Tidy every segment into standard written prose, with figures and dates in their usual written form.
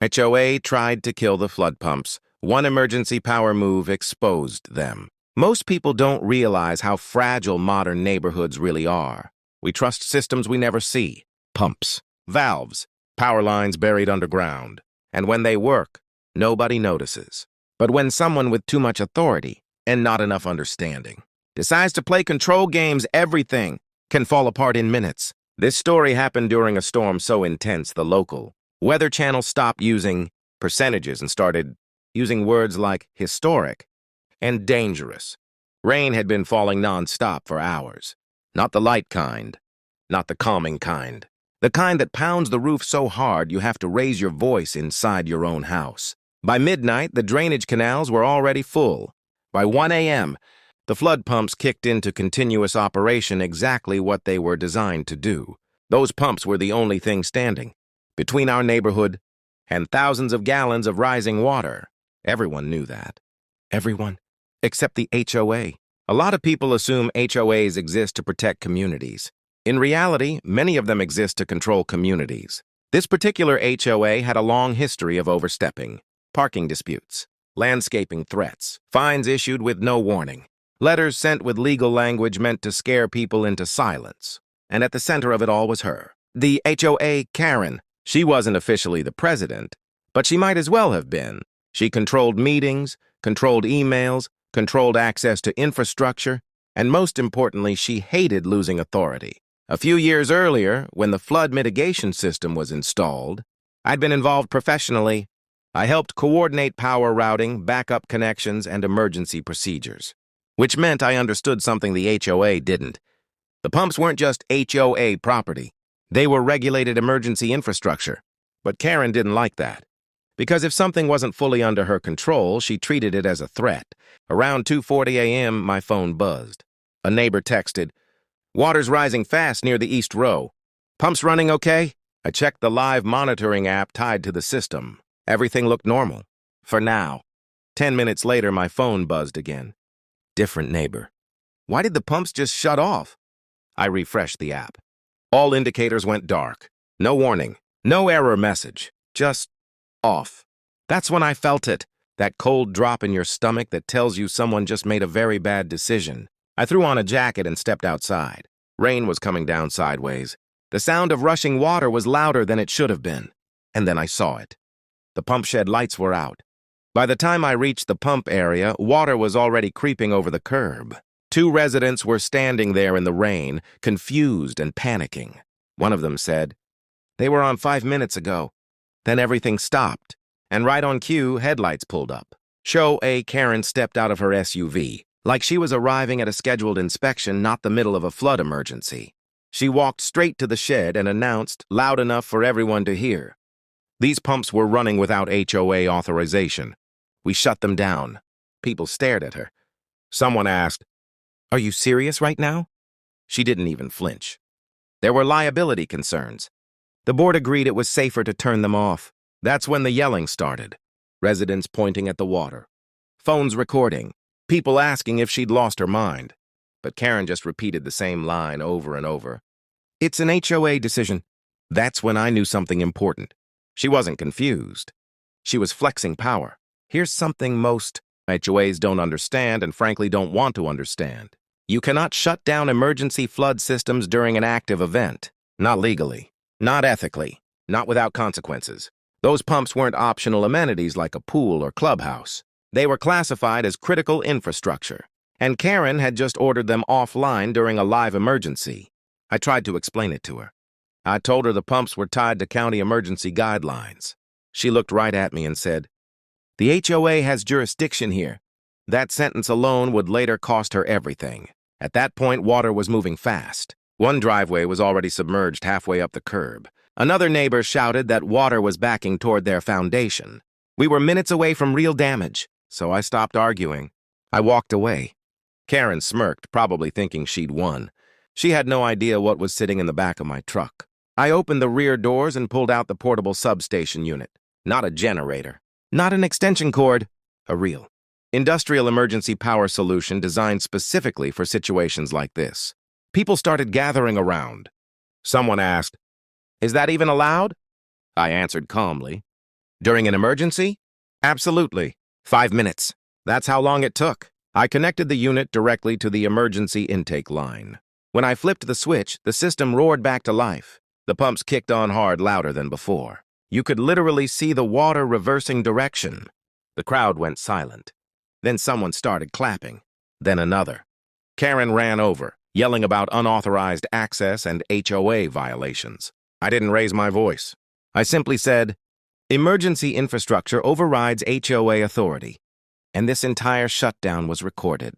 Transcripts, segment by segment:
HOA tried to kill the flood pumps. One emergency power move exposed them. Most people don't realize how fragile modern neighborhoods really are. We trust systems we never see. Pumps, valves, power lines buried underground. And when they work, nobody notices. But when someone with too much authority and not enough understanding decides to play control games, everything can fall apart in minutes. This story happened during a storm so intense the local Weather Channel stopped using percentages and started using words like historic and dangerous. Rain had been falling non-stop for hours. Not the light kind, not the calming kind. The kind that pounds the roof so hard you have to raise your voice inside your own house. By midnight, the drainage canals were already full. By 1 a.m., the flood pumps kicked into continuous operation, exactly what they were designed to do. Those pumps were the only thing standing between our neighborhood and thousands of gallons of rising water. Everyone knew that. Everyone, except the HOA. A lot of people assume HOAs exist to protect communities. In reality, many of them exist to control communities. This particular HOA had a long history of overstepping, parking disputes, landscaping threats, fines issued with no warning, letters sent with legal language meant to scare people into silence. And at the center of it all was her, the HOA Karen. She wasn't officially the president, but she might as well have been. She controlled meetings, controlled emails, controlled access to infrastructure, and most importantly, she hated losing authority. A few years earlier, when the flood mitigation system was installed, I'd been involved professionally. I helped coordinate power routing, backup connections, and emergency procedures, which meant I understood something the HOA didn't. The pumps weren't just HOA property. They were regulated emergency infrastructure. But Karen didn't like that. Because if something wasn't fully under her control, she treated it as a threat. Around 2:40 a.m., my phone buzzed. A neighbor texted, "Water's rising fast near the East Row. Pumps running okay?" I checked the live monitoring app tied to the system. Everything looked normal. For now. 10 minutes later, my phone buzzed again. Different neighbor. Why did the pumps just shut off? I refreshed the app. All indicators went dark. No warning. No error message. Just off. That's when I felt it. That cold drop in your stomach that tells you someone just made a very bad decision. I threw on a jacket and stepped outside. Rain was coming down sideways. The sound of rushing water was louder than it should have been. And then I saw it. The pump shed lights were out. By the time I reached the pump area, water was already creeping over the curb. 2 residents were standing there in the rain, confused and panicking. One of them said, "They were on 5 minutes ago." Then everything stopped, and right on cue, headlights pulled up. HOA Karen stepped out of her SUV, like she was arriving at a scheduled inspection, not the middle of a flood emergency. She walked straight to the shed and announced, loud enough for everyone to hear, "These pumps were running without HOA authorization. We shut them down." People stared at her. Someone asked, "Are you serious right now?" She didn't even flinch. There were liability concerns. The board agreed it was safer to turn them off. That's when the yelling started. Residents pointing at the water. Phones recording. People asking if she'd lost her mind. But Karen just repeated the same line over and over. "It's an HOA decision." That's when I knew something important. She wasn't confused. She was flexing power. Here's something most HOAs don't understand and frankly don't want to understand. You cannot shut down emergency flood systems during an active event. Not legally. Not ethically. Not without consequences. Those pumps weren't optional amenities like a pool or clubhouse. They were classified as critical infrastructure. And Karen had just ordered them offline during a live emergency. I tried to explain it to her. I told her the pumps were tied to county emergency guidelines. She looked right at me and said, "The HOA has jurisdiction here." That sentence alone would later cost her everything. At that point, water was moving fast. One driveway was already submerged halfway up the curb. Another neighbor shouted that water was backing toward their foundation. We were minutes away from real damage, so I stopped arguing. I walked away. Karen smirked, probably thinking she'd won. She had no idea what was sitting in the back of my truck. I opened the rear doors and pulled out the portable substation unit. Not a generator. Not an extension cord. A real industrial emergency power solution designed specifically for situations like this. People started gathering around. Someone asked, "Is that even allowed?" I answered calmly, During an emergency? Absolutely. 5 minutes. That's how long it took. I connected the unit directly to the emergency intake line. When I flipped the switch, the system roared back to life. The pumps kicked on hard, louder than before. You could literally see the water reversing direction. The crowd went silent. Then someone started clapping. Then another. Karen ran over, yelling about unauthorized access and HOA violations. I didn't raise my voice. I simply said, "Emergency infrastructure overrides HOA authority." And this entire shutdown was recorded.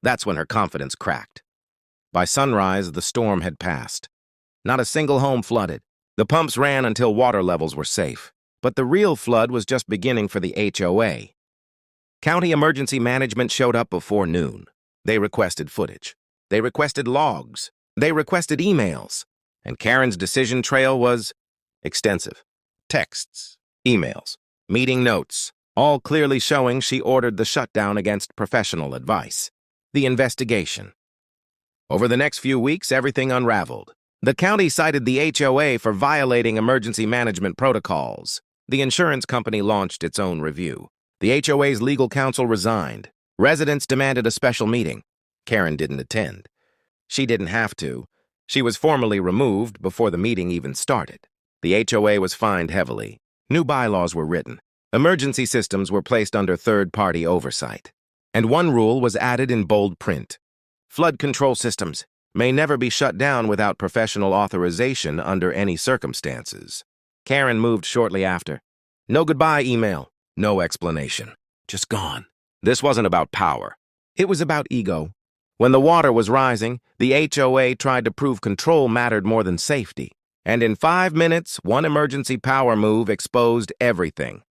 That's when her confidence cracked. By sunrise, the storm had passed. Not a single home flooded. The pumps ran until water levels were safe. But the real flood was just beginning for the HOA. County Emergency Management showed up before noon. They requested footage. They requested logs. They requested emails. And Karen's decision trail was extensive. Texts, emails, meeting notes, all clearly showing she ordered the shutdown against professional advice. The investigation. Over the next few weeks, everything unraveled. The county cited the HOA for violating emergency management protocols. The insurance company launched its own review. The HOA's legal counsel resigned. Residents demanded a special meeting. Karen didn't attend. She didn't have to. She was formally removed before the meeting even started. The HOA was fined heavily. New bylaws were written. Emergency systems were placed under third-party oversight. And one rule was added in bold print. Flood control systems may never be shut down without professional authorization under any circumstances. Karen moved shortly after. No goodbye email, no explanation. Just gone. This wasn't about power. It was about ego. When the water was rising, the HOA tried to prove control mattered more than safety. And in 5 minutes, one emergency power move exposed everything.